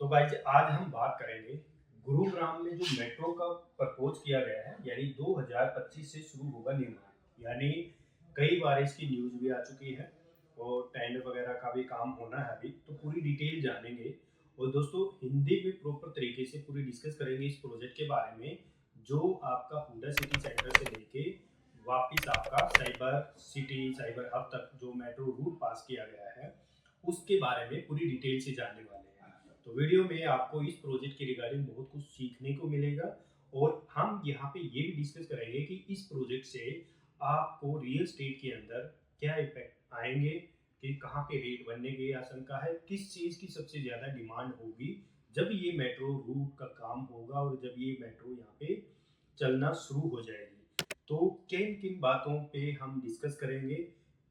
तो गाइज आज हम बात करेंगे गुरुग्राम में जो मेट्रो का प्रपोज किया गया है, यानी 2025 से शुरू होगा निर्माण। यानी कई बार इसकी न्यूज भी आ चुकी है और टेंडर वगैरह का भी काम होना है अभी, तो पूरी डिटेल जानेंगे। और दोस्तों हिंदी में प्रॉपर तरीके से पूरी डिस्कस करेंगे इस प्रोजेक्ट के बारे में, जो आपका हुडा सिटी सेंटर से लेके वापिस आपका साइबर सिटी साइबर हब तक जो मेट्रो रूट पास किया गया है उसके बारे में पूरी डिटेल से जानने वाले हैं। तो वीडियो में आपको इस प्रोजेक्ट के रिगार्डिंग बहुत कुछ सीखने को मिलेगा और हम यहाँ पे ये भी डिस्कस करेंगे कि इस प्रोजेक्ट से आपको रियल स्टेट के अंदर क्या इफेक्ट आएंगे, कि कहाँ पे रेट बनने की आशंका है, किस चीज़ की सबसे ज़्यादा डिमांड होगी जब ये मेट्रो रूट का काम होगा और जब ये मेट्रो यहाँ पे चलना शुरू हो जाएगी। तो किन किन बातों पे हम डिस्कस करेंगे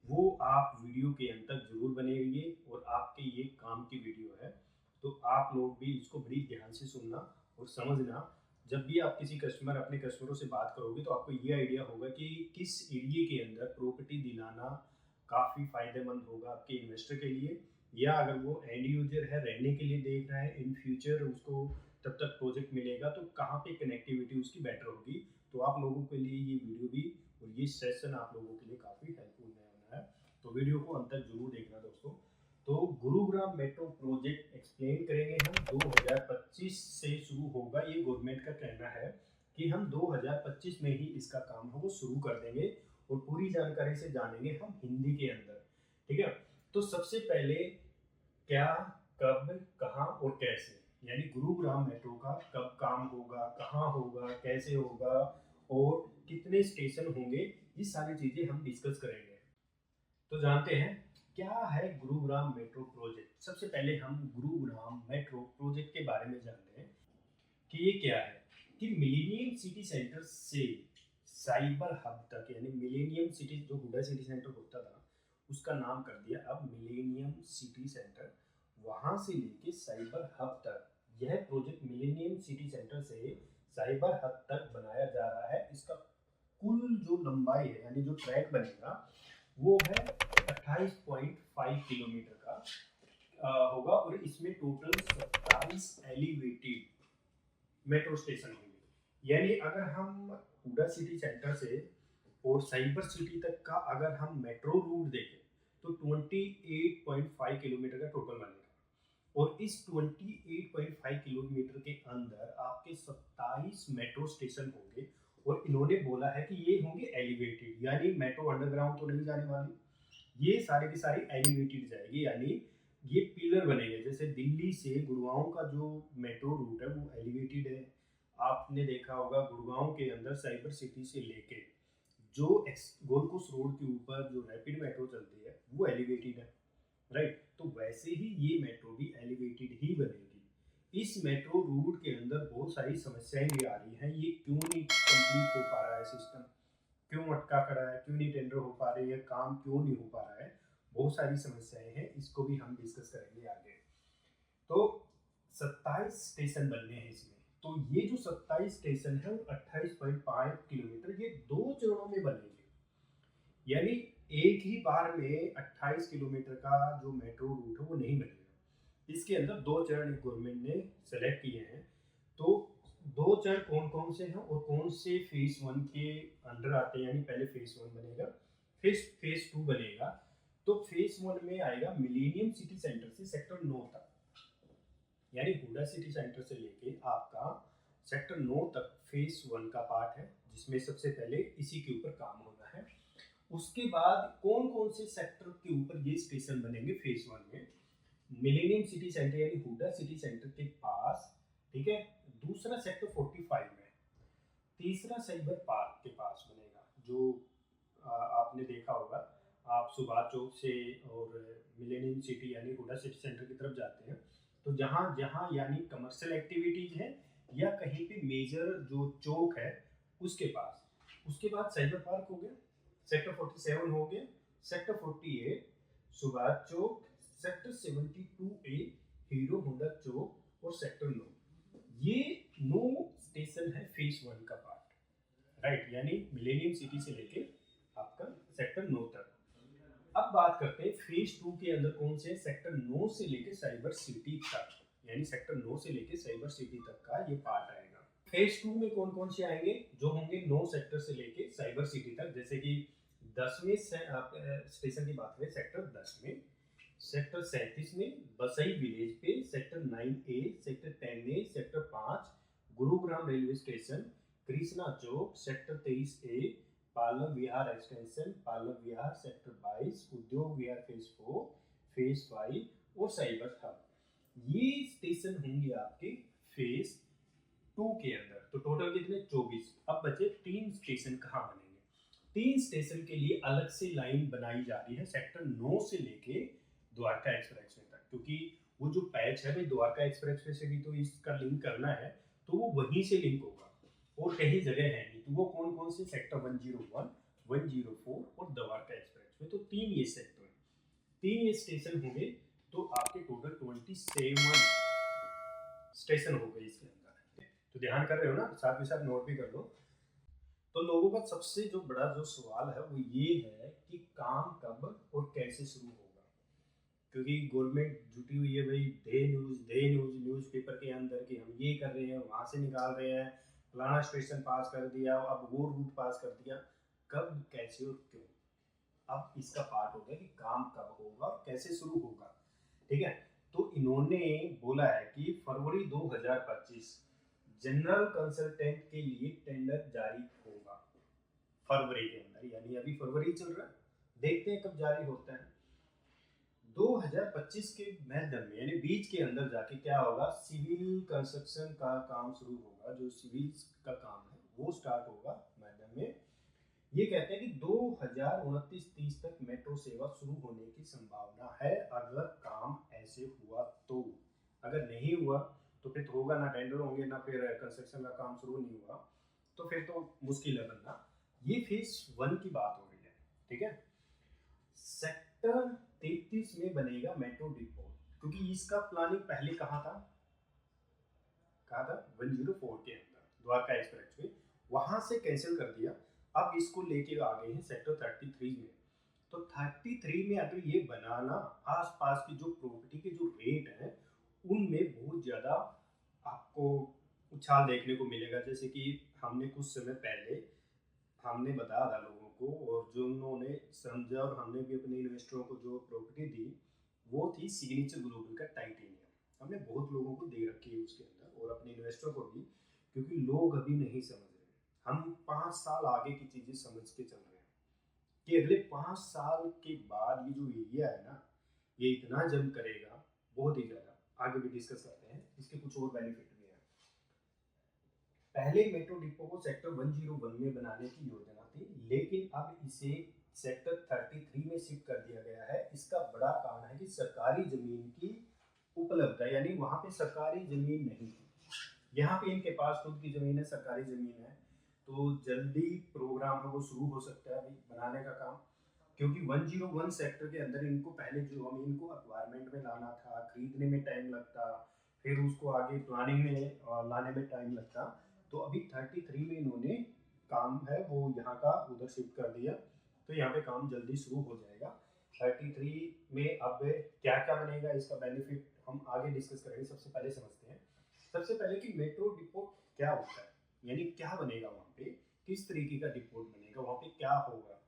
वो आप वीडियो के अंत तक जरूर बने रहिए। और आपके ये काम की वीडियो है तो आप लोग भी इसको बड़ी ध्यान से सुनना और समझना। जब भी आप किसी कस्टमर अपने कस्टमरों से बात करोगे तो आपको ये आइडिया होगा कि किस एरिया के अंदर प्रॉपर्टी दिलाना काफ़ी फायदेमंद होगा आपके इन्वेस्टर के लिए, या अगर वो एंड यूजर है रहने के लिए देख रहा है इन फ्यूचर उसको तब तक प्रोजेक्ट मिलेगा तो कहाँ पे कनेक्टिविटी उसकी बेटर होगी। तो आप लोगों के लिए ये वीडियो भी और ये सेशन आप लोगों के लिए काफ़ी हेल्पफुल होने वाला है। तो वीडियो को अंत तक जरूर देखना दोस्तों। तो गुरुग्राम मेट्रो प्रोजेक्ट एक्सप्लेन करेंगे हम। 2025 से शुरू होगा, ये गवर्नमेंट का कहना है कि हम 2025 में ही इसका काम है वो शुरू कर देंगे और पूरी जानकारी से जानेंगे हम हिंदी के अंदर। ठीक है, तो सबसे पहले क्या, कब, कहाँ और कैसे, यानी गुरुग्राम मेट्रो का कब काम होगा, कहाँ होगा, कैसे होगा और कितने स्टेशन होंगे, ये सारी चीजें हम डिस्कस करेंगे। तो जानते हैं क्या है गुरुग्राम मेट्रो प्रोजेक्ट। सबसे पहले हम गुरुग्राम मेट्रो प्रोजेक्ट के बारे में जानते हैं कि ये क्या है। कि मिलेनियम सिटी सेंटर से साइबर हब तक, यानी मिलेनियम सिटी जो हुडा सिटी सेंटर होता था उसका नाम कर दिया अब मिलेनियम सिटी सेंटर, वहां से लेके साइबर हब तक यह प्रोजेक्ट मिलेनियम सिटी सेंटर से साइबर हब तक बनाया जा रहा है। इसका कुल जो लंबाई है यानी जो ट्रैक बनेगा वो है 28.5 किलोमीटर का होगा और इसमें टोटल 27 एलिवेटेड मेट्रो स्टेशन होंगे। यानी अगर हम हुडा सिटी सेंटर से और साइबर सिटी तक का अगर हम मेट्रो रूट देखें तो 28.5 किलोमीटर का टोटल बनेगा और इस 28.5 किलोमीटर के अंदर आपके 27 मेट्रो स्टेशन होंगे। और इन्होंने बोला है कि ये होंगे एलिवेटेड, यानी मेट्रो अंडरग्राउंड तो नहीं जाने वाली, ये सारी की सारी एलिवेटेड जाएगी। यानी ये पिलर बनेंगे, जैसे दिल्ली से गुड़गांव का जो मेट्रो रूट है वो एलिवेटेड है। आपने देखा होगा गुड़गांव के अंदर साइबर सिटी से लेके जो गोल्ड कोस्ट रोड के ऊपर जो रैपिड मेट्रो चलती है वो एलिवेटेड है, राइट। तो वैसे ही ये मेट्रो भी एलिवेटेड ही बनेगी। इस मेट्रो रूट के अंदर बहुत सारी समस्याएं भी आ रही हैं, ये क्यों नहीं कंप्लीट हो पा रहा है सिस्टम, क्यों अटका खड़ा है, क्यों नहीं टेंडर हो पा रही है, काम क्यों नहीं हो पा रहा है, बहुत सारी समस्याएं हैं, इसको भी हम डिस्कस करेंगे आगे। तो 27 स्टेशन बनने हैं इसमें। तो ये जो 27 स्टेशन है वो 28.5 किलोमीटर ये 2 चरणों में बनेंगे। यानी एक ही बार में 28 किलोमीटर का जो मेट्रो रूट है वो नहीं बनेगा, इसके अंदर 2 चरण गवर्नमेंट ने सेलेक्ट किए हैं। तो 2 चरण कौन कौन से हैं और कौन से फेज 1 के अंडर आते हैं, यानी पहले फेज 1 बनेगा फिर फेज 2 बनेगा। तो फेज 1 में आएगा मिलेनियम सिटी सेंटर से सेक्टर 9 तक, यानी हुडा सिटी सेंटर से लेके आपका सेक्टर 9 तक फेज 1 का पार्ट है, जिसमें सबसे पहले इसी के ऊपर काम होना है। उसके बाद कौन कौन से सेक्टर के ऊपर ये स्टेशन बनेंगे फेज 1 में, मिलेनियम सिटी सेंटर यानी हुडा सिटी सेंटर के पास, ठीक है। दूसरा सेक्टर 45 में, तीसरा साइबर पार्क के पास बनेगा, जो आपने देखा होगा आप सुभाष चौक से और मिलेनियम सिटी यानी हुडा सिटी सेंटर की तरफ जाते हैं तो जहाँ जहाँ यानी कमर्शियल एक्टिविटीज है या कहीं पे मेजर जो चौक है उसके पास। उसके बाद साइबर पार्क हो गया, सेक्टर 47 हो गया, sector 48 Subhash Chowk, sector 72A hero Honda चौक और सेक्टर 9, ये 9 स्टेशन है फेज 1 का पार्ट, राइट। यानी मिलेनियम सिटी से लेके आपका सेक्टर 9 तक। अब बात करते हैं फेज 2 के अंदर कौन से, सेक्टर 9 से लेके साइबर सिटी तक। यानी सेक्टर 9 से लेके साइबर सिटी तक का ये पार्ट आएगा। फेज 2 में कौन कौन से आएंगे, जो होंगे 9 सेक्टर से लेके साइबर सिटी तक, जैसे कि 10वें स्टेशन की बात करें सेक्टर 10 में, सेक्टर 37 में बसई विलेज पे, sector 9A, sector 10A, sector 5 Gurugram railway station, Krishna Chowk, sector 23A, Palam Vihar extension, Palam Vihar sector 22, Udyog विहार फेज 4, फेज 5 और साइबर हब। ये स्टेशन होंगे आपके फेज 2 के अंदर। तो टोटल कितने, 24। अब बचे 3 स्टेशन कहाँ बनेंगे। 3 स्टेशन के लिए अलग से लाइन बनाई जा रही है सेक्टर 9 से लेके द्वारका एक्सप्रेसवे तक, क्योंकि वो जो पैच है भाई द्वारका एक्सप्रेसवे से भी तो इसका लिंक करना है, तो वो वहीं से लिंक होगा और कहीं जगह है नहीं। तो वो कौन कौन से, सेक्टर 101, 104 और द्वारका एक्सप्रेसवे। तो 3 ये सेक्टर, 3 ये स्टेशन होंगे, तो आपके टोटल 27 स्टेशन हो गए इसके अंदर। तो ध्यान कर रहे हो ना, साथ ही साथ नोट भी कर लो। तो लोगों का सबसे जो बड़ा जो सवाल है वो ये है कि काम कब और कैसे शुरू होगा, क्योंकि गवर्नमेंट जुटी हुई है भाई दे न्यूज न्यूज़पेपर के अंदर कि हम ये कर रहे हैं, वहां से निकाल रहे हैं, फलाना स्टेशन पास कर दिया, अब वो रूट पास कर दिया। कब, कैसे और क्यों, अब इसका पार्ट हो गया कि काम कब होगा और कैसे शुरू होगा। ठीक है, तो इन्होंने बोला है कि फरवरी 2025 जनरल कंसल्टेंट के लिए टेंडर जारी होगा फरवरी के अंदर, यानी अभी फरवरी चल रहा है, देखते हैं कब जारी होता है। 2025 के मध्य में यानी बीच के अंदर जाके क्या होगा, सिविल कंस्ट्रक्शन का काम शुरू होगा, जो सिविल का काम है वो स्टार्ट होगा मध्य में। ये कहते हैं कि 2029-30 तक मेट्रो सेवा शुरू होने की संभावना है, अगर काम ऐसे हुआ तो। अगर नहीं हुआ तो फिर तो होगा ना, टेंडर होंगे ना, फिर कंस्ट्रक्शन का काम शुरू नहीं हुआ तो फिर तो मुश्किल है बनना। ये फेज 1 की बात हो रही है। ठीक है, सेक्टर 33 में बनेगा मेट्रो डिपो, क्योंकि इसका प्लानिंग पहले कहाँ था, 104 के अंदर द्वारका एक्सप्रेसवे, वहां से कैंसिल कर दिया। अब इसको लेके आ गए हैं सेक्टर 33 में। तो 33 में अगर ये बनाना, आसपास की जो प्रॉपर्टी के जो रेट हैं उनमें बहुत ज़्यादा आपको उछाल देखने को मिलेगा। जैसे कि हमने कुछ समय पहले हमने बताया था लोगों को, और जो उन्होंने समझा, और हमने भी अपने इन्वेस्टरों को जो प्रॉपर्टी दी वो थी सिग्नेचर ग्लोबल का टाइटेनियम। हमने बहुत लोगों को दे रखी है उसके अंदर और अपने इन्वेस्टरों को भी, क्योंकि लोग अभी नहीं समझ रहे। हम 5 साल आगे की चीज़ें समझ के चल रहे हैं कि अगले 5 साल के बाद ये जो एरिया है ना, ये इतना जम करेगा बहुत ही ज़्यादा। आगे भी डिस्कस करते हैं, इसके कुछ और बेनिफिट भी हैं। पहले मेट्रो डिपो को सेक्टर 101 में बनाने की योजना थी, लेकिन अब इसे सेक्टर 33 में शिफ्ट कर दिया गया है। इसका बड़ा कारण है कि सरकारी जमीन की उपलब्धता, यानी वहां पे सरकारी जमीन नहीं थी, यहाँ पे इनके पास खुद की जमीन है, सरकारी जमीन है, तो जल्दी प्रोग्राम है वो शुरू हो सकता है अभी बनाने का काम। क्योंकि 101 सेक्टर के अंदर इनको पहले जो जमीन को अक्वायरमेंट में लाना था, खरीदने में टाइम लगता, फिर उसको आगे प्लानिंग में लाने में टाइम लगता। तो अभी 33 में इन्होंने काम है वो यहाँ का उधर शिफ्ट कर दिया, तो यहाँ पे काम जल्दी शुरू हो जाएगा। 33 में अब क्या क्या बनेगा, इसका बेनिफिट हम आगे डिस्कस करेंगे। सबसे पहले समझते हैं, सबसे पहले कि मेट्रो डिपो क्या होता है, यानी क्या बनेगा वहाँ पे, किस तरीके का डिपो बनेगा, वहाँ पे क्या होगा।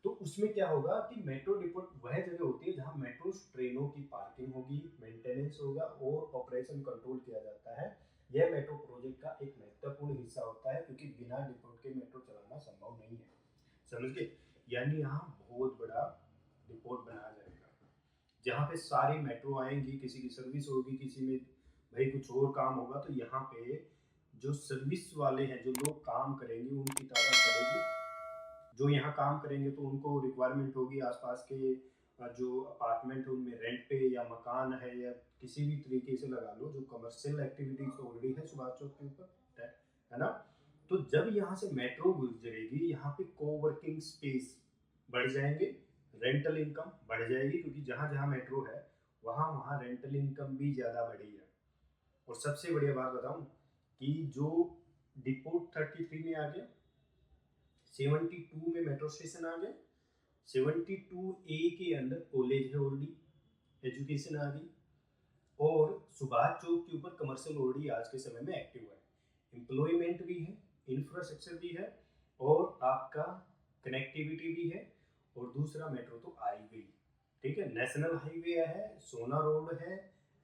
तो उसमें क्या होगा कि मेट्रो डिपो वह जगह होती है जहाँ मेट्रो ट्रेनों की पार्किंग होगी, मेंटेनेंस होगा और ऑपरेशन कंट्रोल किया जाता है। यह मेट्रो प्रोजेक्ट का एक महत्वपूर्ण हिस्सा होता है, क्योंकि बिना डिपो के मेट्रो चलाना संभव नहीं है। समझ गए, यानी यहाँ बहुत बड़ा डिपो बनाया जाएगा जहाँ पे सारी मेट्रो आएंगी, किसी की सर्विस होगी, किसी में भाई कुछ और काम होगा, तो यहाँ पे जो सर्विस वाले हैं, जो लोग काम करेंगे उनकी तादाद बढ़ेगी। जो यहाँ काम करेंगे तो उनको रिक्वायरमेंट होगी आसपास के जो अपार्टमेंट है उनमें रेंट पे, या मकान है, या किसी भी तरीके से लगा लो, जो कमर्शियल एक्टिविटीज तो ऑलरेडी है सुभाष चौक के ऊपर, है ना। तो जब यहाँ से मेट्रो गुजरेगी, यहाँ पे कोवर्किंग स्पेस बढ़ जाएंगे, रेंटल इनकम बढ़ जाएगी, क्योंकि जहाँ जहाँ मेट्रो है वहाँ वहाँ रेंटल इनकम भी ज़्यादा बढ़ी है। और सबसे बढ़िया बात बताऊँ कि जो डिपो 33 में आ गया, 72 में मेट्रो स्टेशन आ गया, 72A के अंदर कॉलेज है ऑलरेडी, एजुकेशन आ गई, और सुभाष चौक के ऊपर कमर्शियल ऑलरेडी आज के समय में एक्टिव है, एम्प्लॉयमेंट भी है, इंफ्रास्ट्रक्चर भी है और आपका कनेक्टिविटी भी है। और दूसरा मेट्रो तो आ ही गई, ठीक है, नेशनल हाईवे है, सोना रोड है,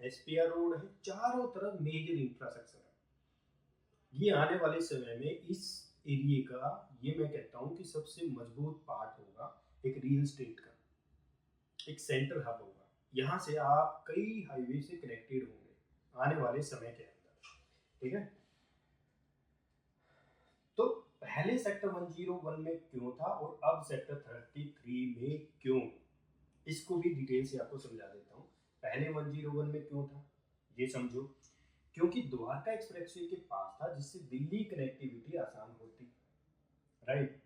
एसपीआर रोड है, चारों तरफ मेजर इंफ्रास्ट्रक्चर है। ये आने वाले समय में इस एरिया का, ये मैं कहता हूँ कि सबसे मजबूत पार्ट होगा एक रियल स्टेट का, एक सेंट्रल हब होगा। यहाँ से आप कई हाईवे से कनेक्टेड होंगे आने वाले समय के अंदर, ठीक है। तो पहले सेक्टर 101 में क्यों था और अब सेक्टर 33 में क्यों, इसको भी डिटेल से आपको समझा देता हूँ। पहले 101 में क्यों था ये समझो, क्योंकि द्वारका एक्सप्रेसवे के पास था जिससे दिल्ली कनेक्टिविटी आसान होती, राइट।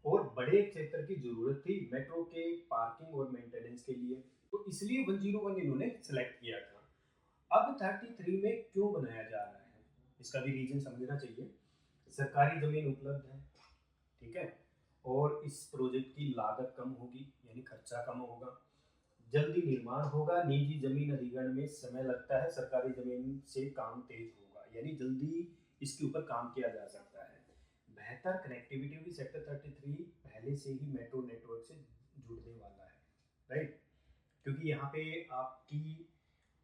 और बड़े क्षेत्र की जरूरत थी मेट्रो के पार्किंग और मेंटेनेंस के लिए, तो इसलिए 101 इन्होंने सेलेक्ट किया था। अब 33 में क्यों बनाया जा रहा है, इसका भी रीजन समझना चाहिए। सरकारी जमीन उपलब्ध है, ठीक है, और इस प्रोजेक्ट की लागत कम होगी यानी खर्चा कम होगा, जल्दी निर्माण होगा, निजी जमीन अधिग्रहण में समय लगता है, सरकारी जमीन से काम तेज होगा यानी जल्दी इसके ऊपर काम किया जा सकता है। बेहतर कनेक्टिविटी भी, सेक्टर 33 पहले से ही मेट्रो नेटवर्क से जुड़ने वाला है, राइट। क्योंकि यहाँ पे आपकी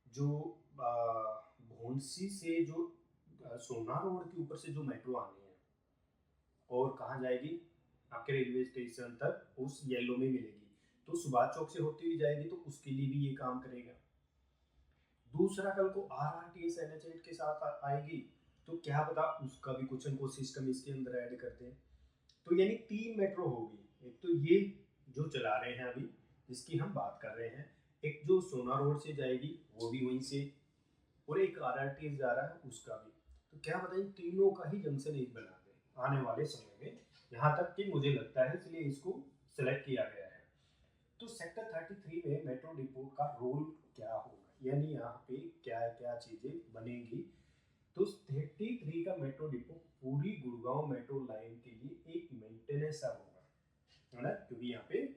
जो भोंसी से जो सोना रोड के ऊपर से जो मेट्रो आनी है और कहाँ जाएगी आपके रेलवे स्टेशन तक, उस येलो में मिलेगी, तो सुभाष चौक से होती हुई जाएगी, तो उसके लिए भी ये काम करेगा। दूसरा, कल को RRTS NH8 के साथ आएगी, तो क्या पता उसका भी कुछ न कुछ सिस्टम इसके अंदर ऐड करते हैं। तो यानी 3 मेट्रो होगी, एक तो ये जो चला रहे हैं अभी जिसकी हम बात कर रहे हैं, एक जो सोना रोड से जाएगी वो भी वहीं से, और एक RRTS जा रहा है उसका भी। तो क्या पता इन तीनों का ही जंक्शन एक बना दे आने वाले समय में, यहाँ तक कि मुझे लगता है, इसलिए इसको सेलेक्ट किया गया है। तो सेक्टर 33 में मेट्रो डिपो का रोल क्या होगा, यानी यहाँ पे क्या क्या चीजें बनेगी। तो 33 का मेट्रो डिपो पूरी गुड़गांव मेट्रो लाइन के लिए एक मेंटेनेंस हब होगा, है ना, क्योंकि यहाँ पे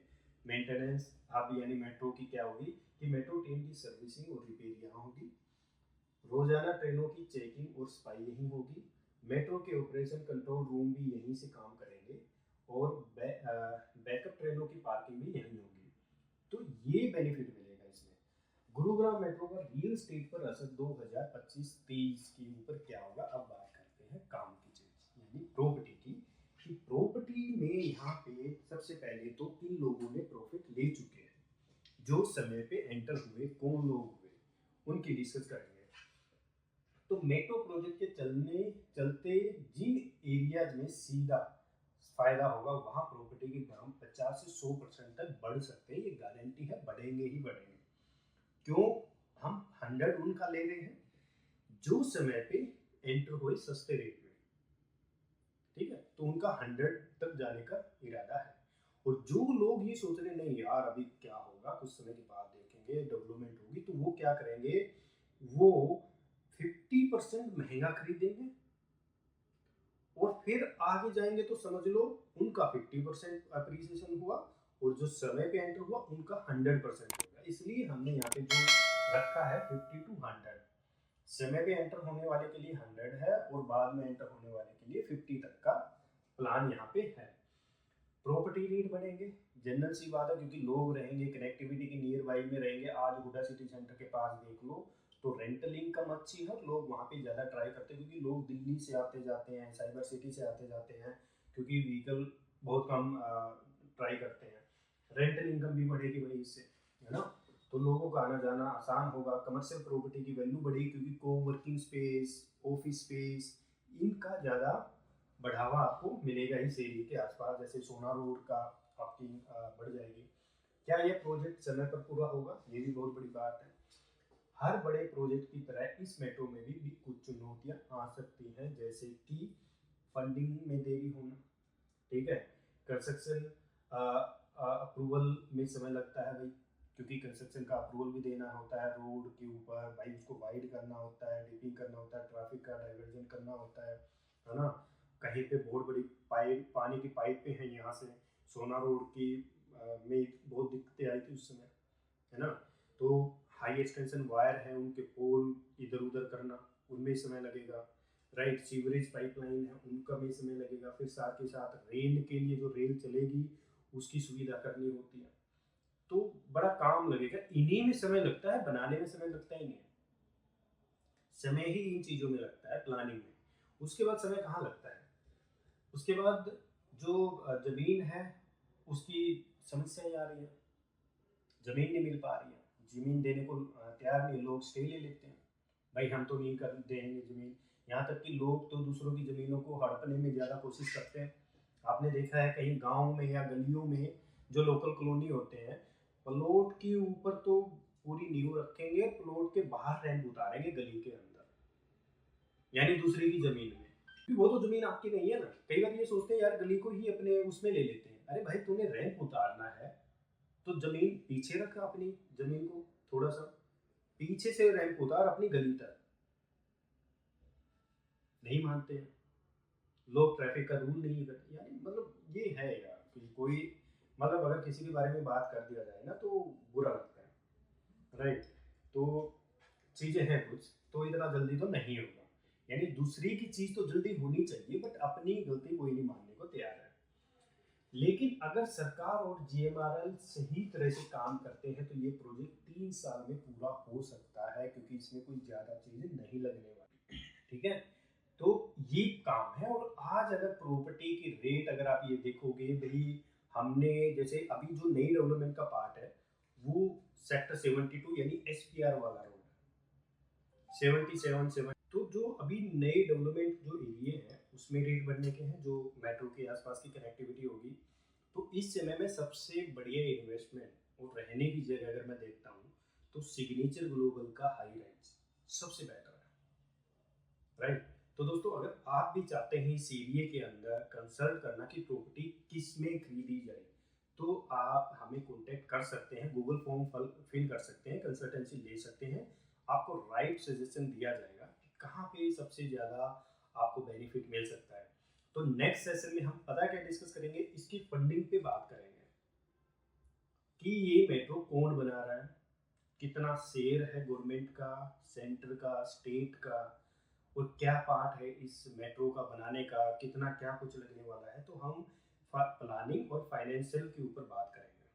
मेंटेनेंस हब यानी मेट्रो की क्या होगी कि मेट्रो ट्रेन की सर्विसिंग और रिपेयर यहाँ होगी, रोजाना ट्रेनों की चेकिंग और सफाई यहीं होगी, मेट्रो के ऑपरेशन कंट्रोल रूम भी यहीं से काम करेंगे और बैकअप ट्रेनों की पार्किंग भी यहीं होगी। तो ये बेनिफिट मिलेगा इसमें। गुरुग्राम मेट्रो का रियल स्टेट पर असर 2025-23 के ऊपर क्या होगा, अब बात करते हैं काम की चीज यानी प्रॉपर्टी की। कि प्रॉपर्टी में यहाँ पे सबसे पहले तो किन लोगों ने प्रॉफिट ले चुके हैं, जो समय पे एंटर हुए कौन लोग हुए, उनकी डिस्कस करेंगे। तो मेट्रो प्रोजेक्ट के चलते जिन एरियाज में सीधा फायदा होगा वहां प्रॉपर्टी के दाम 50 से 100% तक बढ़ सकते हैं, ये गारंटी है, बढ़ेंगे ही बढ़ेंगे। क्यों, हम 100 उनका ले रहे हैं जो समय पे एंटर हुए सस्ते रेट में, ठीक है, तो उनका 100 तक जाने का इरादा है। और जो लोग ये सोच रहे नहीं यार अभी क्या होगा, कुछ समय के बाद देखेंगे डेवलपमेंट होगी, तो वो क्या करेंगे, वो 50% महंगा खरीदेंगे और फिर आगे जाएंगे तो समझ लो उनका 50% अप्रिसिएशन हुआ और जो समय पे एंटर हुआ उनका 100% होगा। इसलिए हमने यहाँ पे जो रखा है 50 to 100, समय पे एंटर होने वाले के लिए 100 है और बाद में एंटर होने वाले के लिए 50 तक का प्लान यहाँ पे है। प्रॉपर्टी रेट बढ़ेंगे, जनरल सी बात है, क्योंकि लोग रहेंगे कनेक्टिविटी के नियर बाई में रहेंगे। आज हुडा सिटी सेंटर के पास देख लो तो रेंटल इनकम अच्छी है, लोग वहाँ पे ज़्यादा ट्राई करते हैं क्योंकि लोग दिल्ली से आते जाते हैं, साइबर सिटी से आते जाते हैं, क्योंकि व्हीकल बहुत कम ट्राई करते हैं, रेंटल इनकम भी बढ़ेगी भाई इससे, है ना। तो लोगों का आना जाना आसान होगा, कमर्शियल प्रॉपर्टी की वैल्यू बढ़ेगी क्योंकि को वर्किंग स्पेस, ऑफिस स्पेस, इनका ज़्यादा बढ़ावा आपको मिलेगा इस एरिया के आसपास, जैसे सोना रोड का आपकी बढ़ जाएगी। क्या ये प्रोजेक्ट समय पर पूरा होगा, ये भी बहुत बड़ी बात है। हर बड़े प्रोजेक्ट की तरह इस मेट्रो में भी कुछ चुनौतियां आ सकती हैं, जैसे कि फंडिंग में देरी होना, ठीक है, कंस्ट्रक्शन अप्रूवल में समय लगता है भाई, क्योंकि कंस्ट्रक्शन का अप्रूवल भी देना होता है रोड के ऊपर भाई, उसको वाइड करना होता है, डिपिंग करना होता है, ट्रैफिक का डाइवर्जन करना होता है ना। कहीं पे बहुत बड़ी पाइप, पानी की पाइपें हैं यहाँ से, सोना रोड की में बहुत दिक्कतें आई थी उस समय, है ना। तो हाई एक्सटेंशन वायर है उनके पोल इधर उधर करना, उनमें समय लगेगा, राइट। सीवरेज पाइपलाइन है उनका भी समय लगेगा, फिर साथ के साथ रेल के लिए जो रेल चलेगी उसकी सुविधा करनी होती है, तो बड़ा काम लगेगा। इन्हीं में समय लगता है, बनाने में समय लगता ही नहीं है, समय ही इन चीज़ों में लगता है, प्लानिंग में। उसके बाद समय कहाँ लगता है? उसके बाद जो ज़मीन है उसकी समस्या आ रही है, ज़मीन नहीं मिल पा रही है, ज़मीन देने को तैयार नहीं, लोग स्टे ले लेते हैं, भाई हम तो नहीं कर देंगे ज़मीन। यहाँ तक कि लोग तो दूसरों की ज़मीनों को हड़पने में ज़्यादा कोशिश करते हैं। आपने देखा है कहीं गाँव में या गलियों में जो लोकल कॉलोनी होते हैं, प्लॉट के ऊपर तो पूरी नींव रखेंगे, प्लॉट के बाहर रैंप उतारेंगे गली के अंदर, यानी दूसरे की ज़मीन में। क्योंकि वो तो ज़मीन आपकी नहीं है ना। कई बार ये सोचते हैं यार गली को ही अपने उसमें ले लेते हैं। अरे भाई तूने रैंप उतारना है तो ज़मीन पीछे रख, अपनी ज़मीन को थोड़ा-सा पीछे से रैंप उतार अपनी गली तक। नहीं मानते हैं। लोग ट्रैफिक का रूल नहीं करते, यानी मतलब ये है यार कि कोई मतलब अगर किसी के बारे में बात कर दिया जाए ना तो बुरा लगता है, राइट। तो चीज़ें हैं कुछ, तो इतना जल्दी तो नहीं होगा, यानी दूसरी की चीज़ तो जल्दी होनी चाहिए, बट अपनी गलती कोई नहीं मानने को तैयार है। लेकिन अगर सरकार और जीएमआरएल सही तरह से काम करते हैं तो ये प्रोजेक्ट 3 साल में पूरा हो सकता है, क्योंकि इसमें कोई ज़्यादा चीज़ें नहीं लगने वाली, ठीक है? तो ये काम है। और आज अगर प्रॉपर्टी की रेट अगर आप ये देखोगे भई, हमने जैसे अभी जो नई डेवलपमेंट का पार्ट है, वो सेक्टर 72 यानी एसपीआर वाला रोड है, 77 7 तो जो अभी नए डेवलपमेंट जो एरिया है उसमें रेट बढ़ने के हैं, जो मेट्रो के आसपास की कनेक्टिविटी होगी। तो इस समय में सबसे बढ़िया इन्वेस्टमेंट और रहने की जगह अगर मैं देखता हूँ तो सिग्नेचर ग्लोबल का हाई राइज सबसे बेटर है, राइट। तो दोस्तों अगर आप भी चाहते हैं इस एरिया के अंदर कंसल्ट करना कि प्रॉपर्टी किस में खरीदी जाए, तो आप हमें कांटेक्ट कर सकते हैं, गूगल फॉर्म फिल कर सकते हैं, कंसल्टेंसी ले सकते हैं, आपको राइट सजेशन दिया जाएगा कि कहाँ पे सबसे ज़्यादा आपको बेनिफिट मिल सकता है। तो नेक्स्ट सेशन में हम पता क्या डिस्कस करेंगे, इसकी फंडिंग पे बात करेंगे कि ये मेट्रो कौन बना रहा है, कितना शेयर है गवर्नमेंट का, सेंटर का, स्टेट का, और क्या पार्ट है इस मेट्रो का बनाने का, कितना क्या कुछ लगने वाला है। तो हम प्लानिंग और फाइनेंशियल के ऊपर बात करेंगे,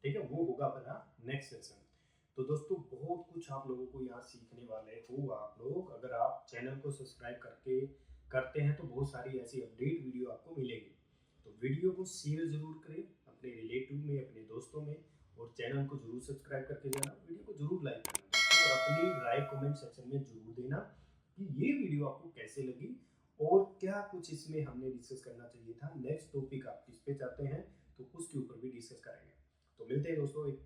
ठीक है, वो होगा अपना नेक्स्ट सेशन। तो दोस्तों बहुत कुछ आप लोगों को यहाँ सीखने वाले हो आप लोग, अगर आप चैनल को सब्सक्राइब करके करते हैं तो बहुत सारी ऐसी अपडेट वीडियो आपको मिलेगी। तो वीडियो को शेयर जरूर करें अपने रिलेटिव में, अपने दोस्तों में, और चैनल को जरूर सब्सक्राइब करके जाना, वीडियो को जरूर लाइक करना दोस्तों, और अपनी राय कमेंट सेक्शन में जरूर देना कि ये वीडियो आपको कैसे लगी और क्या कुछ इसमें हमने डिस्कस करना चाहिए था। नेक्स्ट टॉपिक आप किस पे चाहते हैं तो उसके ऊपर भी डिस्कस करेंगे। तो मिलते हैं दोस्तों एक